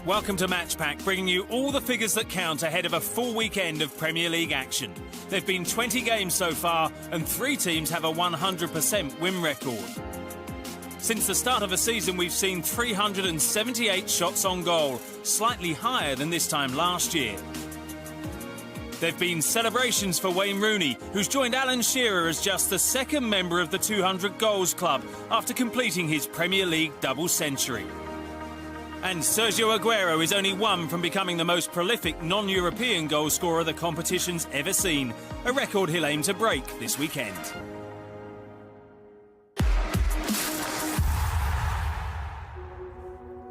Welcome to Match Pack, bringing you all the figures that count ahead of a full weekend of Premier League action. There have been 20 games so far, and 3 teams have a 100% win record. Since the start of the season, we've seen 378 shots on goal, slightly higher than this time last year. There have been celebrations for Wayne Rooney, who's joined Alan Shearer as just the second member of the 200 Goals Club after completing his Premier League double century. And Sergio Aguero is only one from becoming the most prolific non-European goal scorer the competition's ever seen, a record he'll aim to break this weekend.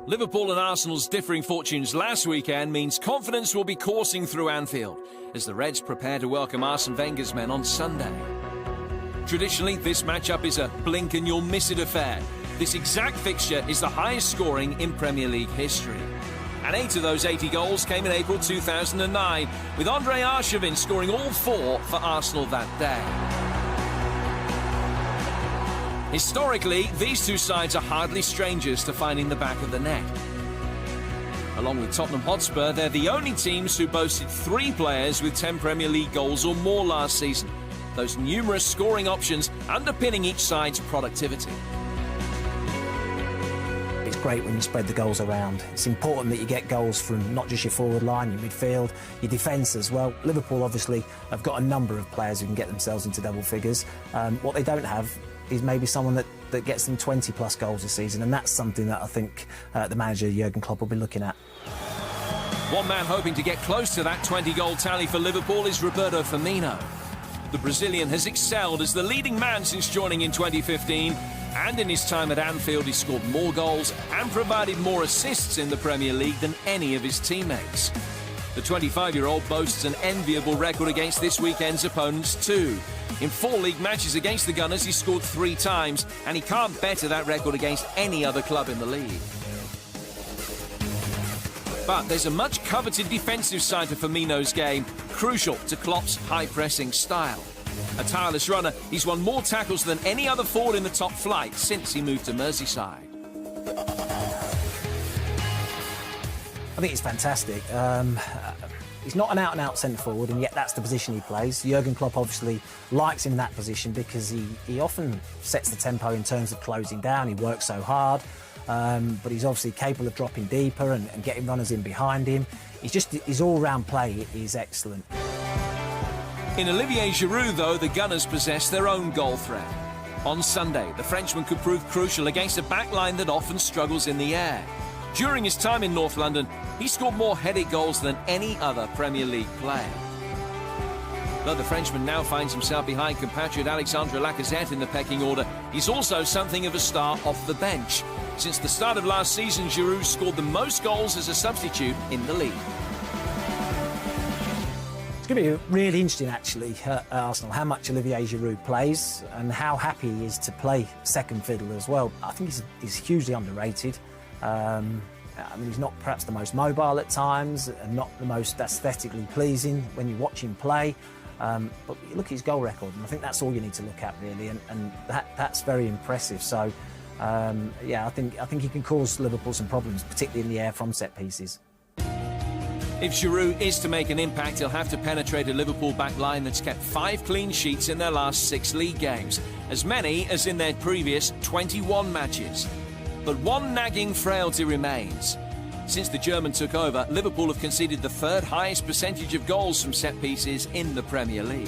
Liverpool and Arsenal's differing fortunes last weekend means confidence will be coursing through Anfield as the Reds prepare to welcome Arsene Wenger's men on Sunday. Traditionally, this matchup is a blink-and-you'll-miss-it affair. This exact fixture is the highest scoring in Premier League history. And 8 of those 80 goals came in April 2009, with Andrei Arshavin scoring all 4 for Arsenal that day. Historically, these two sides are hardly strangers to finding the back of the net. Along with Tottenham Hotspur, they're the only teams who boasted 3 players with 10 Premier League goals or more last season. Those numerous scoring options underpinning each side's productivity. It's great when you spread the goals around. It's important that you get goals from not just your forward line, your midfield, your defence as well. Liverpool obviously have got a number of players who can get themselves into double figures. What they don't have is maybe someone that gets them 20 plus goals this season, and that's something that I think the manager Jurgen Klopp will be looking at. One man hoping to get close to that 20-goal tally for Liverpool is Roberto Firmino. The Brazilian has excelled as the leading man since joining in 2015, and in his time at Anfield he scored more goals and provided more assists in the Premier League than any of his teammates. The 25-year-old boasts an enviable record against this weekend's opponents too. In 4 league matches against the Gunners, he scored 3 times, and he can't better that record against any other club in the league. But there's a much coveted defensive side to Firmino's game, crucial to Klopp's high-pressing style. A tireless runner, he's won more tackles than any other forward in the top flight since he moved to Merseyside. I think it's fantastic. He's not an out-and-out centre-forward, and yet that's the position he plays. Jurgen Klopp obviously likes him in that position because he often sets the tempo in terms of closing down. He works so hard, but he's obviously capable of dropping deeper and getting runners in behind him. His all-round play is excellent. In Olivier Giroud, though, the Gunners possess their own goal threat. On Sunday, the Frenchman could prove crucial against a backline that often struggles in the air. During his time in North London, he scored more headed goals than any other Premier League player. Though the Frenchman now finds himself behind compatriot Alexandre Lacazette in the pecking order, he's also something of a star off the bench. Since the start of last season, Giroud scored the most goals as a substitute in the league. It's going to be really interesting, actually, at Arsenal, how much Olivier Giroud plays and how happy he is to play second fiddle as well. I think he's hugely underrated. I mean, he's not perhaps the most mobile at times and not the most aesthetically pleasing when you watch him play. But you look at his goal record, and I think that's all you need to look at, really, and that's very impressive. So, yeah, I think he can cause Liverpool some problems, particularly in the air from set pieces. If Giroud is to make an impact, he'll have to penetrate a Liverpool back line that's kept 5 clean sheets in their last 6 league games, as many as in their previous 21 matches. But one nagging frailty remains. Since the German took over, Liverpool have conceded the 3rd highest percentage of goals from set pieces in the Premier League.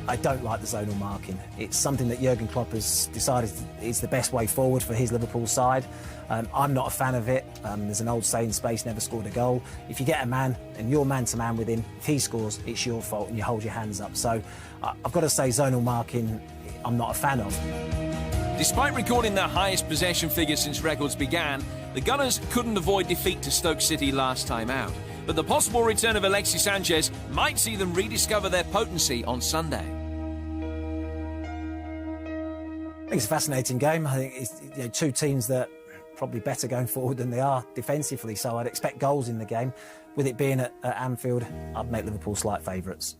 I don't like the zonal marking. It's something that Jurgen Klopp has decided is the best way forward for his Liverpool side. I'm not a fan of it. There's an old saying, space never scored a goal. If you get a man and you're man-to-man with him, if he scores, it's your fault and you hold your hands up. So I've got to say zonal marking, I'm not a fan of. Despite recording their highest possession figure since records began, the Gunners couldn't avoid defeat to Stoke City last time out. But the possible return of Alexis Sanchez might see them rediscover their potency on Sunday. I think it's a fascinating game. I think it's 2 teams that are probably better going forward than they are defensively, so I'd expect goals in the game. With it being at Anfield, I'd make Liverpool slight favourites.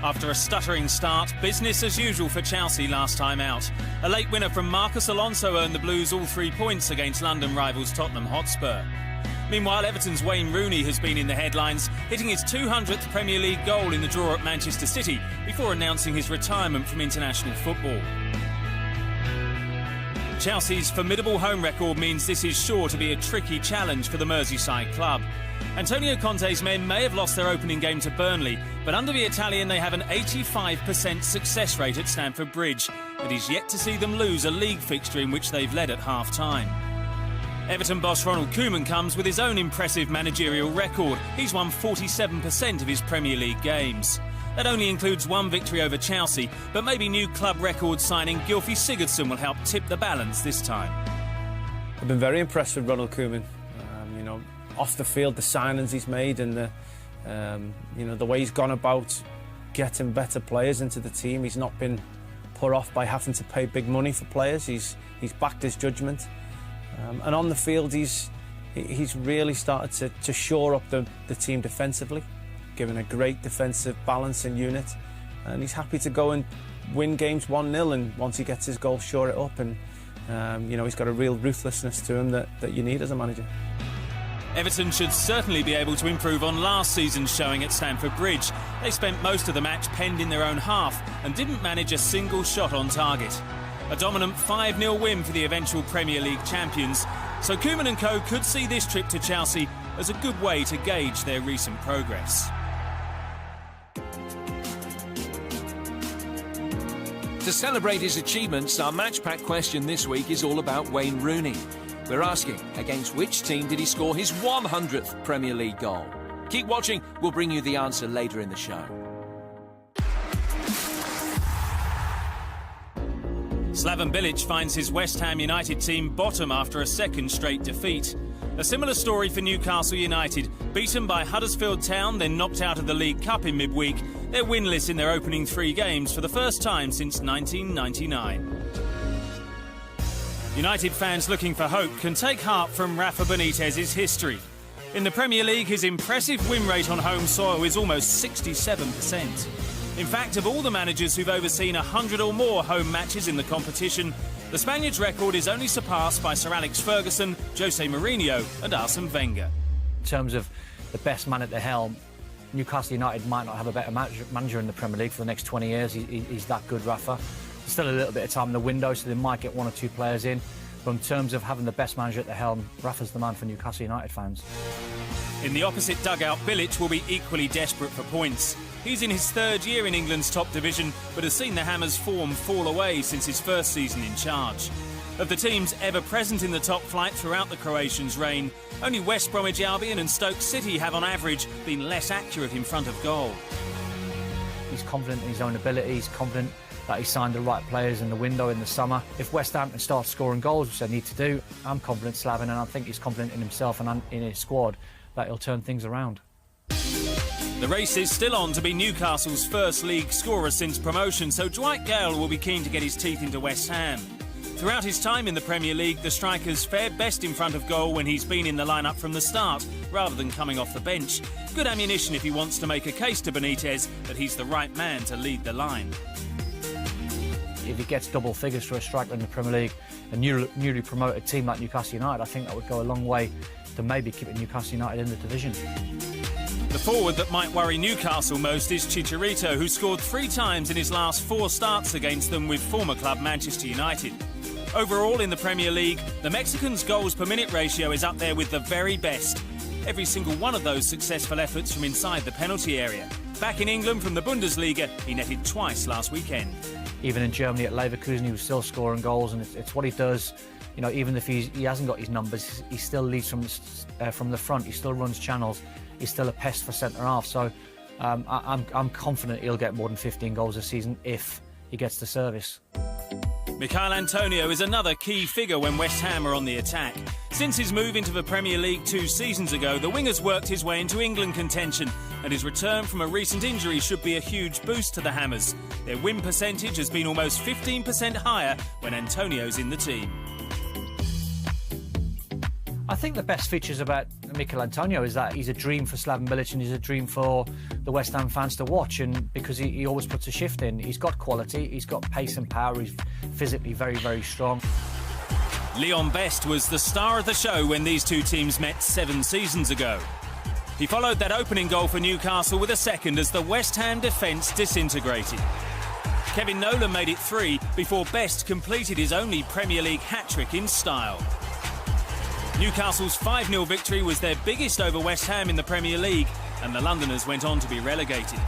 After a stuttering start, business as usual for Chelsea last time out. A late winner from Marcus Alonso earned the Blues all 3 points against London rivals Tottenham Hotspur. Meanwhile, Everton's Wayne Rooney has been in the headlines, hitting his 200th Premier League goal in the draw at Manchester City before announcing his retirement from international football. Chelsea's formidable home record means this is sure to be a tricky challenge for the Merseyside club. Antonio Conte's men may have lost their opening game to Burnley, but under the Italian they have an 85% success rate at Stamford Bridge, but he's yet to see them lose a league fixture in which they've led at half-time. Everton boss Ronald Koeman comes with his own impressive managerial record. He's won 47% of his Premier League games. That only includes 1 victory over Chelsea, but maybe new club record signing Gylfi Sigurdsson will help tip the balance this time. I've been very impressed with Ronald Koeman. Off the field, the signings he's made and the way he's gone about getting better players into the team. He's not been put off by having to pay big money for players. He's backed his judgment, and on the field he's really started to shore up the team defensively, giving a great defensive balance and unit, and he's happy to go and win games 1-0, and once he gets his goal, shore it up, and he's got a real ruthlessness to him that you need as a manager. Everton should certainly be able to improve on last season's showing at Stamford Bridge. They spent most of the match penned in their own half and didn't manage a single shot on target. A dominant 5-0 win for the eventual Premier League champions. So Koeman and co could see this trip to Chelsea as a good way to gauge their recent progress. To celebrate his achievements, our match-pack question this week is all about Wayne Rooney. We're asking, against which team did he score his 100th Premier League goal? Keep watching, we'll bring you the answer later in the show. Slaven Bilic finds his West Ham United team bottom after a second straight defeat. A similar story for Newcastle United. Beaten by Huddersfield Town, then knocked out of the League Cup in midweek, they're winless in their opening 3 games for the first time since 1999. United fans looking for hope can take heart from Rafa Benitez's history. In the Premier League, his impressive win rate on home soil is almost 67%. In fact, of all the managers who've overseen 100 or more home matches in the competition, the Spaniard's record is only surpassed by Sir Alex Ferguson, Jose Mourinho and Arsene Wenger. In terms of the best man at the helm, Newcastle United might not have a better manager in the Premier League for the next 20 years. He's that good, Rafa. Still a little bit of time in the window, so they might get 1 or 2 players in. But in terms of having the best manager at the helm, Rafa's the man for Newcastle United fans. In the opposite dugout, Bilic will be equally desperate for points. He's in his 3rd year in England's top division, but has seen the Hammers' form fall away since his first season in charge. Of the teams ever present in the top flight throughout the Croatians' reign, only West Bromwich Albion and Stoke City have on average been less accurate in front of goal. He's confident in his own ability, he's confident that he signed the right players in the window in the summer. If West Ham can start scoring goals, which they need to do, I'm confident Slaven, and I think he's confident in himself and in his squad that he'll turn things around. The race is still on to be Newcastle's first league scorer since promotion, so Dwight Gale will be keen to get his teeth into West Ham. Throughout his time in the Premier League, the striker's fared best in front of goal when he's been in the lineup from the start, rather than coming off the bench. Good ammunition if he wants to make a case to Benitez that he's the right man to lead the line. If he gets double figures for a striker in the Premier League, a newly promoted team like Newcastle United, I think that would go a long way to maybe keeping Newcastle United in the division. The forward that might worry Newcastle most is Chicharito, who scored 3 times in his last 4 starts against them with former club Manchester United. Overall in the Premier League, the Mexican's goals per minute ratio is up there with the very best. Every single one of those successful efforts from inside the penalty area. Back in England from the Bundesliga, he netted twice last weekend. Even in Germany at Leverkusen, he was still scoring goals, and it's what he does. You know, even if he hasn't got his numbers, he still leads from the front. He still runs channels. He's still a pest for centre-half. So I'm confident he'll get more than 15 goals this season if he gets the service. Michail Antonio is another key figure when West Ham are on the attack. Since his move into the Premier League 2 seasons ago, the winger's worked his way into England contention, and his return from a recent injury should be a huge boost to the Hammers. Their win percentage has been almost 15% higher when Antonio's in the team. I think the best features about Mikel Antonio is that he's a dream for Slaven Bilic and he's a dream for the West Ham fans to watch, and because he always puts a shift in. He's got quality, he's got pace and power, he's physically very, very strong. Leon Best was the star of the show when these two teams met 7 seasons ago. He followed that opening goal for Newcastle with a second as the West Ham defence disintegrated. Kevin Nolan made it 3 before Best completed his only Premier League hat-trick in style. Newcastle's 5-0 victory was their biggest over West Ham in the Premier League, and the Londoners went on to be relegated.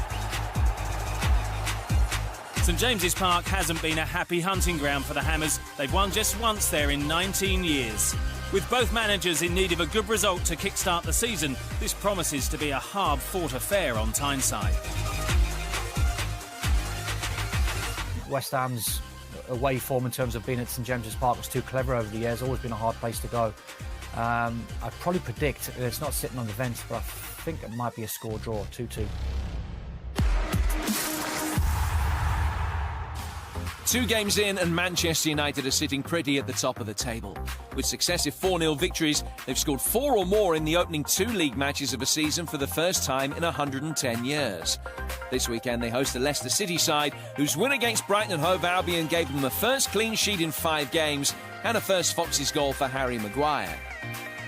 St James's Park hasn't been a happy hunting ground for the Hammers. They've won just once there in 19 years. With both managers in need of a good result to kickstart the season, this promises to be a hard-fought affair on Tyneside. West Ham's away form in terms of being at St James's Park was too clever over the years, always been a hard place to go. I'd probably predict, it's not sitting on the bench, but I think it might be a score draw, 2-2. 2 games in and Manchester United are sitting pretty at the top of the table. With successive 4-0 victories, they've scored 4 or more in the opening 2 league matches of a season for the first time in 110 years. This weekend they host the Leicester City side, whose win against Brighton and Hove Albion gave them the first clean sheet in 5 games and a first Foxes goal for Harry Maguire.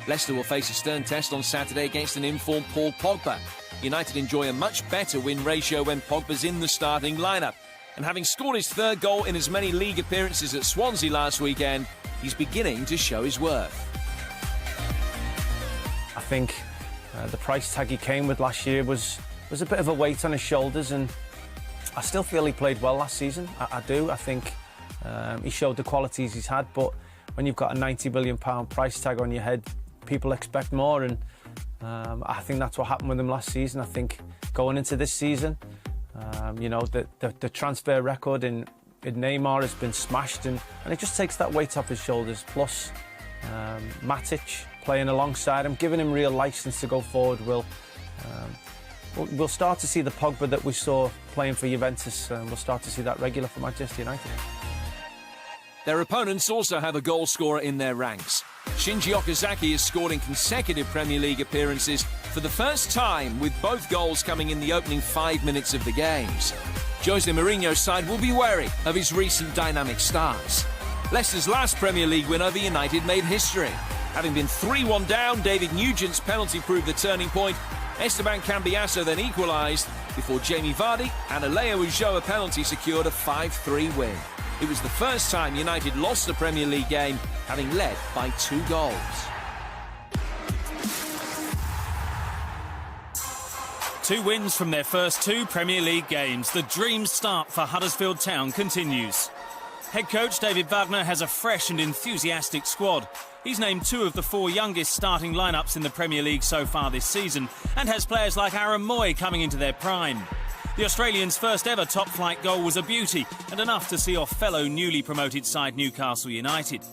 Leicester will face a stern test on Saturday against an informed Paul Pogba. United enjoy a much better win ratio when Pogba's in the starting lineup. And having scored his 3rd goal in as many league appearances at Swansea last weekend, he's beginning to show his worth. I think the price tag he came with last year was a bit of a weight on his shoulders, and I still feel he played well last season. I do. I think he showed the qualities he's had, but when you've got a £90 million price tag on your head, people expect more, and I think that's what happened with him last season. I think going into this season, the transfer record in Neymar has been smashed, and it just takes that weight off his shoulders. Plus, Matic playing alongside him, giving him real licence to go forward. We'll start to see the Pogba that we saw playing for Juventus, and we'll start to see that regular for Manchester United. Their opponents also have a goal scorer in their ranks. Shinji Okazaki has scored in consecutive Premier League appearances for the first time, with both goals coming in the opening 5 minutes of the games. Jose Mourinho's side will be wary of his recent dynamic starts. Leicester's last Premier League win over United made history. Having been 3-1 down, David Nugent's penalty proved the turning point. Esteban Cambiasso then equalised before Jamie Vardy and Aleo Ulloa penalty secured a 5-3 win. It was the first time United lost a Premier League game, having led by 2 goals. Two wins from their first 2 Premier League games. The dream start for Huddersfield Town continues. Head coach David Wagner has a fresh and enthusiastic squad. He's named 2 of the 4 youngest starting lineups in the Premier League so far this season, and has players like Aaron Moy coming into their prime. The Australian's first ever top-flight goal was a beauty, and enough to see off fellow newly promoted side Newcastle United.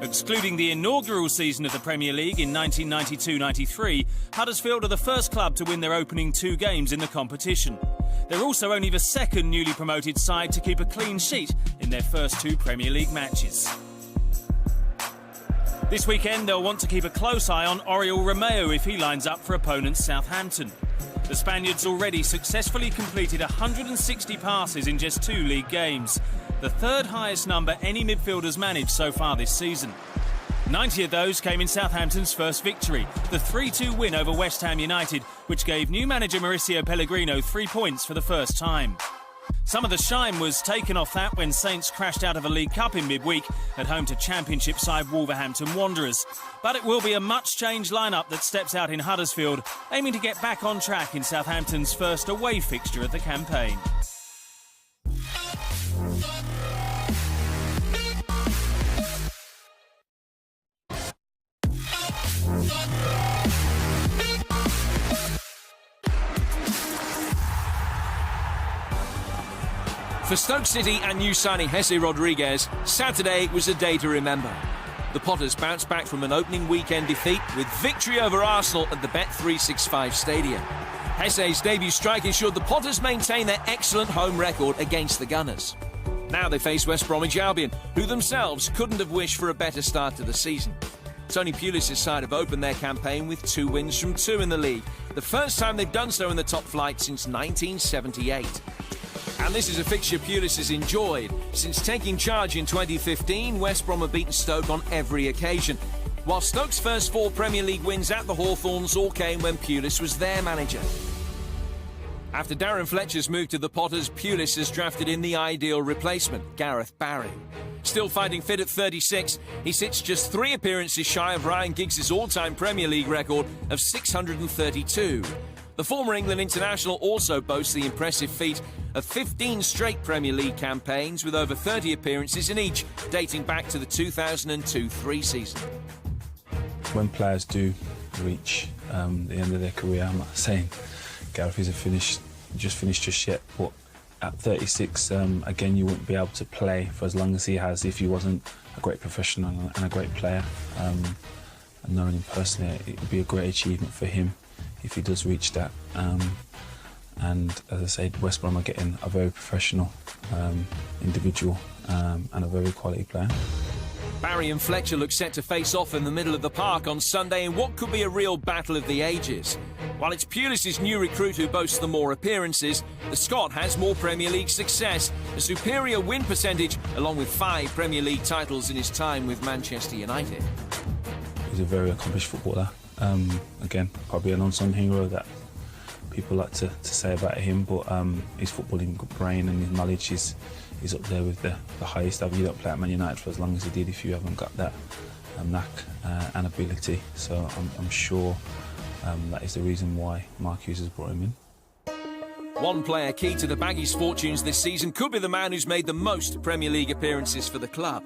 Excluding the inaugural season of the Premier League in 1992-93, Huddersfield are the first club to win their opening 2 games in the competition. They're also only the second newly promoted side to keep a clean sheet in their first 2 Premier League matches. This weekend they'll want to keep a close eye on Oriol Romeu if he lines up for opponents Southampton. The Spaniard's already successfully completed 160 passes in just 2 league games, the 3rd highest number any midfielder's managed so far this season. 90 of those came in Southampton's first victory, the 3-2 win over West Ham United, which gave new manager Mauricio Pellegrino 3 points for the first time. Some of the shine was taken off that when Saints crashed out of a League Cup in midweek at home to Championship side Wolverhampton Wanderers. But it will be a much-changed lineup that steps out in Huddersfield, aiming to get back on track in Southampton's first away fixture of the campaign. For Stoke City and new signing Jesse Rodriguez, Saturday was a day to remember. The Potters bounced back from an opening weekend defeat with victory over Arsenal at the Bet365 Stadium. Jesse's debut strike ensured the Potters maintain their excellent home record against the Gunners. Now they face West Bromwich Albion, who themselves couldn't have wished for a better start to the season. Tony Pulis' side have opened their campaign with 2 wins from 2 in the league, the first time they've done so in the top flight since 1978. And this is a fixture Pulis has enjoyed. Since taking charge in 2015, West Brom have beaten Stoke on every occasion, while Stoke's first 4 Premier League wins at the Hawthorns all came when Pulis was their manager. After Darren Fletcher's move to the Potters, Pulis has drafted in the ideal replacement, Gareth Barry. Still fighting fit at 36, he sits just 3 appearances shy of Ryan Giggs' all-time Premier League record of 632. The former England international also boasts the impressive feat of 15 straight Premier League campaigns with over 30 appearances in each, dating back to the 2002-03 season. When players do reach the end of their career, I'm not saying Gareth isn't finished just yet, but at 36, again, you wouldn't be able to play for as long as he has if he wasn't a great professional and a great player. And knowing him personally, it would be a great achievement for him if he does reach that. And as I said, West Brom are getting a very professional individual and a very quality player. Barry and Fletcher look set to face off in the middle of the park on Sunday in what could be a real battle of the ages. While it's Pulis' new recruit who boasts the more appearances, the Scot has more Premier League success, a superior win percentage, along with 5 Premier League titles in his time with Manchester United. He's a very accomplished footballer. Again, probably an unsung hero that people like to say about him, but his footballing brain and his knowledge is up there with the highest. You don't play at Man United for as long as he did if you haven't got that knack and ability. So I'm sure that is the reason why Mark Hughes has brought him in. One player key to the Baggies' fortunes this season could be the man who's made the most Premier League appearances for the club.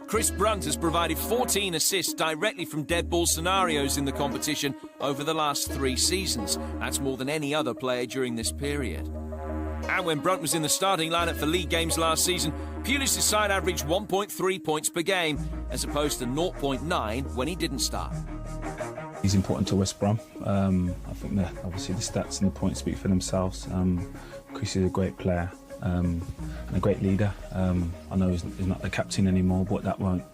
Chris Brunt has provided 14 assists directly from dead ball scenarios in the competition over the last 3 seasons. That's more than any other player during this period. And when Brunt was in the starting lineup for league games last season, Pulis' side averaged 1.3 points per game, as opposed to 0.9 when he didn't start. He's important to West Brom. I think that obviously the stats and the points speak for themselves. Chris is a great player and a great leader. I know he's not the captain anymore, but that won't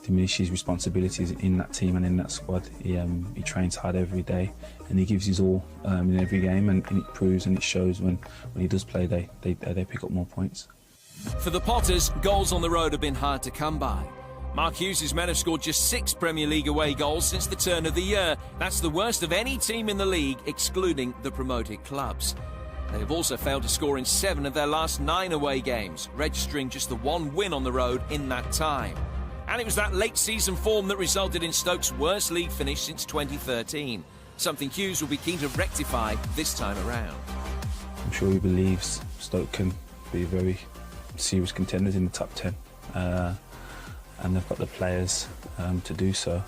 diminish his responsibilities in that team and in that squad. He trains hard every day and he gives his all in every game, and it proves and it shows when he does play, they pick up more points. For the Potters, goals on the road have been hard to come by. Mark Hughes' men have scored just 6 Premier League away goals since the turn of the year. That's the worst of any team in the league, excluding the promoted clubs. They have also failed to score in 7 of their last 9 away games, registering just the 1 win on the road in that time. And it was that late season form that resulted in Stoke's worst league finish since 2013, something Hughes will be keen to rectify this time around. I'm sure he believes Stoke can be very serious contenders in the top 10, and they've got the players to do so.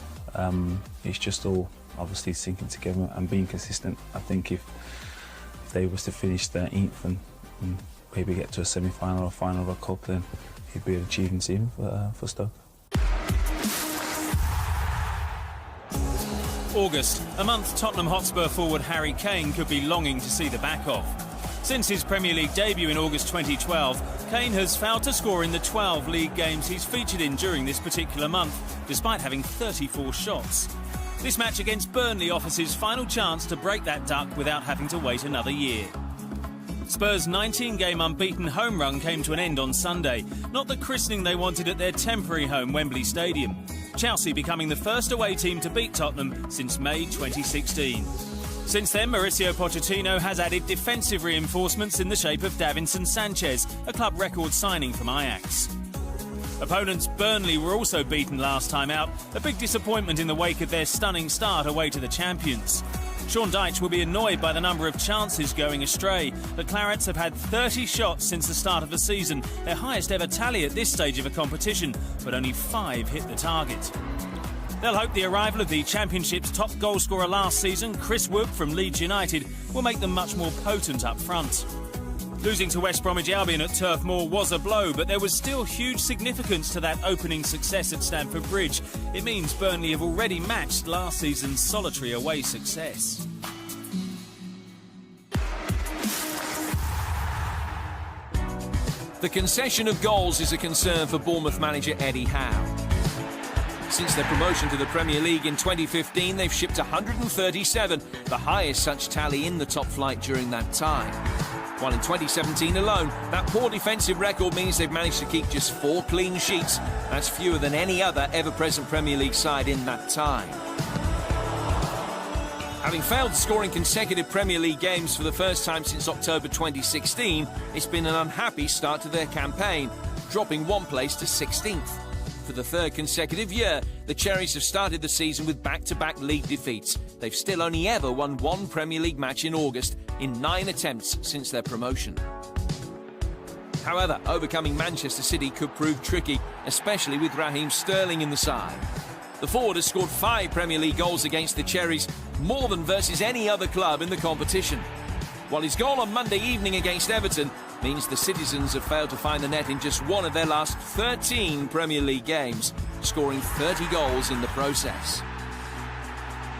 It's just all obviously sinking together and being consistent. I think if they was to finish 13th and maybe get to a semi-final or final of a cup, then it'd be an achievement even for Stoke. August, a month Tottenham Hotspur forward Harry Kane could be longing to see the back of. Since his Premier League debut in August 2012, Kane has failed to score in the 12 league games he's featured in during this particular month, despite having 34 shots. This match against Burnley offers his final chance to break that duck without having to wait another year. Spurs' 19-game unbeaten home run came to an end on Sunday, not the christening they wanted at their temporary home Wembley Stadium. Chelsea becoming the first away team to beat Tottenham since May 2016. Since then, Mauricio Pochettino has added defensive reinforcements in the shape of Davinson Sanchez, a club record signing from Ajax. Opponents Burnley were also beaten last time out, a big disappointment in the wake of their stunning start away to the champions. Sean Dyche will be annoyed by the number of chances going astray. The Clarets have had 30 shots since the start of the season, their highest ever tally at this stage of a competition, but only 5 hit the target. They'll hope the arrival of the Championship's top goalscorer last season, Chris Wood from Leeds United, will make them much more potent up front. Losing to West Bromwich Albion at Turf Moor was a blow, but there was still huge significance to that opening success at Stamford Bridge. It means Burnley have already matched last season's solitary away success. The concession of goals is a concern for Bournemouth manager Eddie Howe. Since their promotion to the Premier League in 2015, they've shipped 137, the highest such tally in the top flight during that time. While in 2017 alone, that poor defensive record means they've managed to keep just 4 clean sheets. That's fewer than any other ever-present Premier League side in that time. Having failed to score in consecutive Premier League games for the first time since October 2016, it's been an unhappy start to their campaign, dropping 1 place to 16th. For the 3rd consecutive year, the Cherries have started the season with back-to-back league defeats. They've still only ever won 1 Premier League match in August in 9 attempts since their promotion. However, overcoming Manchester City could prove tricky, especially with Raheem Sterling in the side. The forward has scored 5 Premier League goals against the Cherries, more than versus any other club in the competition. While his goal on Monday evening against Everton means the citizens have failed to find the net in just 1 of their last 13 Premier League games, scoring 30 goals in the process.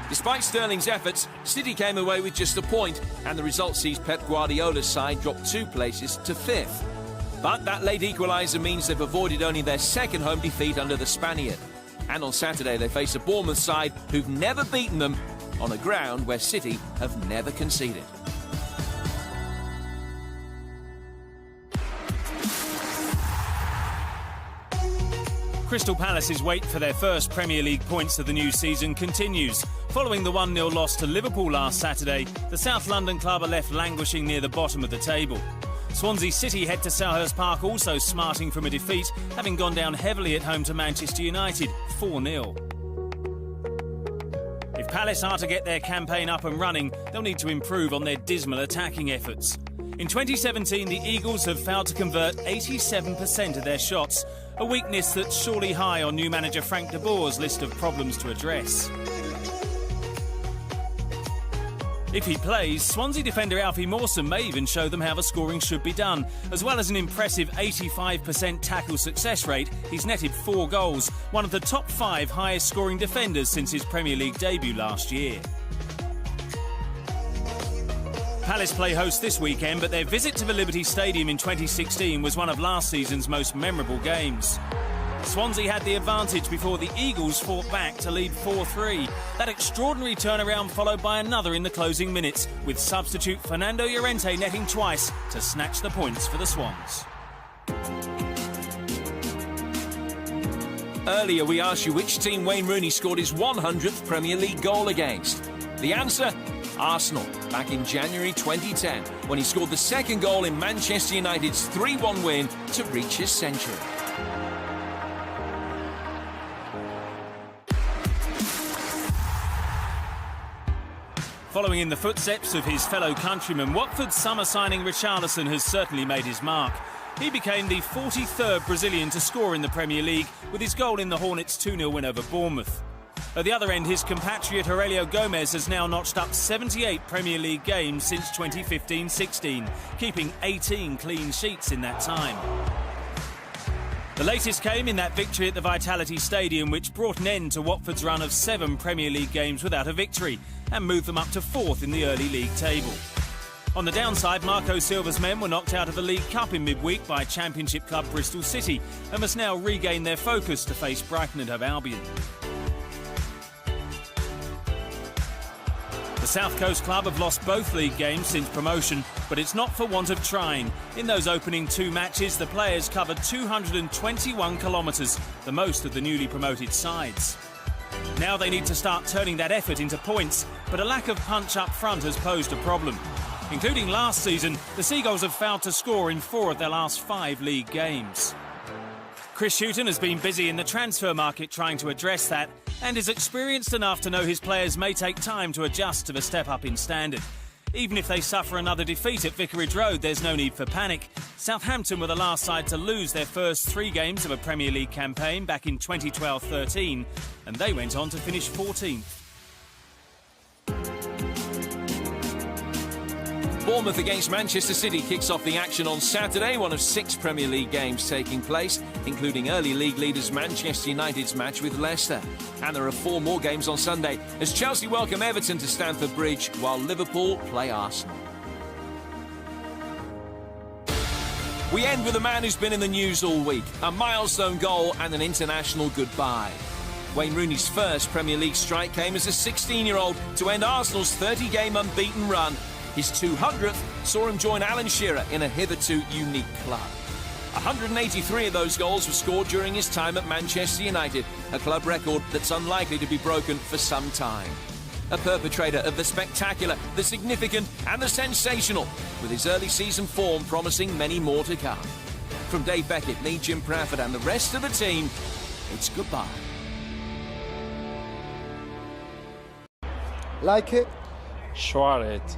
Despite Sterling's efforts, City came away with just a point, and the result sees Pep Guardiola's side drop 2 places to 5th. But that late equaliser means they've avoided only their 2nd home defeat under the Spaniard. And on Saturday they face a Bournemouth side who've never beaten them on a ground where City have never conceded. Crystal Palace's wait for their first Premier League points of the new season continues. Following the 1-0 loss to Liverpool last Saturday, the South London club are left languishing near the bottom of the table. Swansea City head to Selhurst Park also smarting from a defeat, having gone down heavily at home to Manchester United, 4-0. If Palace are to get their campaign up and running, they'll need to improve on their dismal attacking efforts. In 2017, the Eagles have failed to convert 87% of their shots, a weakness that's surely high on new manager Frank de Boer's list of problems to address. If he plays, Swansea defender Alfie Mawson may even show them how the scoring should be done. As well as an impressive 85% tackle success rate, he's netted 4 goals, one of the top 5 highest scoring defenders since his Premier League debut last year. Palace play host this weekend, but their visit to the Liberty Stadium in 2016 was one of last season's most memorable games. Swansea had the advantage before the Eagles fought back to lead 4-3. That extraordinary turnaround followed by another in the closing minutes, with substitute Fernando Llorente netting twice to snatch the points for the Swans. Earlier we asked you which team Wayne Rooney scored his 100th Premier League goal against. The answer? Arsenal, back in January 2010, when he scored the 2nd goal in Manchester United's 3-1 win to reach his century. Following in the footsteps of his fellow countryman, Watford's summer signing Richarlison has certainly made his mark. He became the 43rd Brazilian to score in the Premier League with his goal in the Hornets' 2-0 win over Bournemouth. At the other end, his compatriot Aurelio Gomez has now notched up 78 Premier League games since 2015-16, keeping 18 clean sheets in that time. The latest came in that victory at the Vitality Stadium, which brought an end to Watford's run of 7 Premier League games without a victory and moved them up to 4th in the early league table. On the downside, Marco Silva's men were knocked out of the League Cup in midweek by Championship club Bristol City and must now regain their focus to face Brighton and Hove Albion. The South Coast club have lost both league games since promotion, but it's not for want of trying. In those opening 2 matches, the players covered 221 kilometres, the most of the newly promoted sides. Now they need to start turning that effort into points, but a lack of punch up front has posed a problem. Including last season, the Seagulls have failed to score in 4 of their last 5 league games. Chris Hughton has been busy in the transfer market trying to address that, and is experienced enough to know his players may take time to adjust to the step up in standard. Even if they suffer another defeat at Vicarage Road, there's no need for panic. Southampton were the last side to lose their first 3 games of a Premier League campaign back in 2012-13, and they went on to finish 14th. Bournemouth against Manchester City kicks off the action on Saturday, one of 6 Premier League games taking place, including early league leaders Manchester United's match with Leicester. And there are 4 more games on Sunday as Chelsea welcome Everton to Stamford Bridge while Liverpool play Arsenal. We end with a man who's been in the news all week, a milestone goal and an international goodbye. Wayne Rooney's first Premier League strike came as a 16-year-old to end Arsenal's 30-game unbeaten run. His 200th saw him join Alan Shearer in a hitherto unique club. 183 of those goals were scored during his time at Manchester United, a club record that's unlikely to be broken for some time. A perpetrator of the spectacular, the significant and the sensational, with his early season form promising many more to come. From Dave Beckett, me, Jim Prafford and the rest of the team, it's goodbye. Like it? Share it.